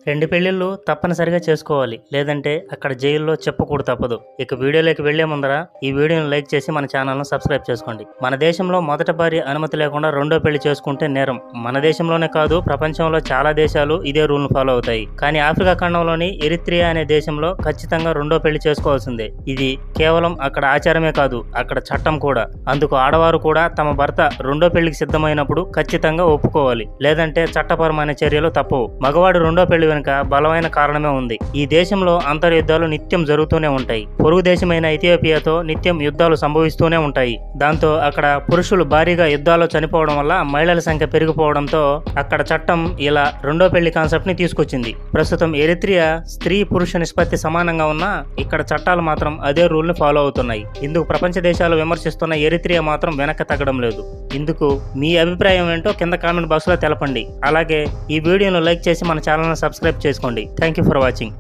2 పెళ్ళిళ్ళు తప్పనిసరిగా చేసుకోవాలి. లేదంటే అక్కడ జైల్లో చెప్పుకూడు తప్పదు. ఇక వీడియోలోకి వెళ్లే ముందర ఈ వీడియోని లైక్ చేసి మన ఛానల్‌ను సబ్స్క్రైబ్ చేసుకోండి. మన దేశంలో మొదటి భార్య అనుమతి లేకుండా రెండో పెళ్లి చేసుకుంటే నేరం. మన దేశంలోనే కాదు ప్రపంచంలో చాలా దేశాలు ఇదే రూల్‌ను ఫాలో అవుతాయి. కానీ ఆఫ్రికా ఖండంలోని ఎరిత్రియా అనే దేశంలో ఖచ్చితంగా రెండో పెళ్లి చేసుకోవాల్సిందే. ఇది కేవలం అక్కడ ఆచారమే కాదు, అక్కడ చట్టం కూడా. అందుకు ఆడవారు కూడా తమ భర్త రెండో పెళ్లికి సిద్ధమైనప్పుడు ఖచ్చితంగా ఒప్పుకోవాలి. లేదంటే చట్టపరమైన చర్యలు తప్పవు. మగవాడు రెండో పెళ్లి వెనుక బలమైన కారణమే ఉంది. ఈ దేశంలో అంతర్యుద్ధాలు నిత్యం జరుగుతూనే ఉంటాయి. పొరుగు దేశమైన ఇథియోపియాతో నిత్యం యుద్ధాలు సంభవిస్తూనే ఉంటాయి. దాంతో అక్కడ పురుషులు భారీగా యుద్ధాల్లో చనిపోవడం వల్ల మహిళల సంఖ్య పెరిగిపోవడంతో అక్కడ చట్టం ఇలా రెండో పెళ్లి కాన్సెప్ట్ ని తీసుకొచ్చింది. ప్రస్తుతం ఎరిత్రియా స్త్రీ పురుష నిష్పత్తి సమానంగా ఉన్నా ఇక్కడ చట్టాలు మాత్రం అదే రూల్ ని ఫాలో అవుతున్నాయి. ఇందుకు ప్రపంచ దేశాలు విమర్శిస్తున్న ఎరిత్రియా మాత్రం వెనక్కి తగ్గడం లేదు. ఇందుకు మీ అభిప్రాయం ఏంటో కింద కామెంట్ బాక్స్ లో తెలపండి. అలాగే ఈ వీడియోను లైక్ చేసి మన ఛానల్ ను సబ్స్క్రైబ్ చేసుకోండి. Thank you for watching.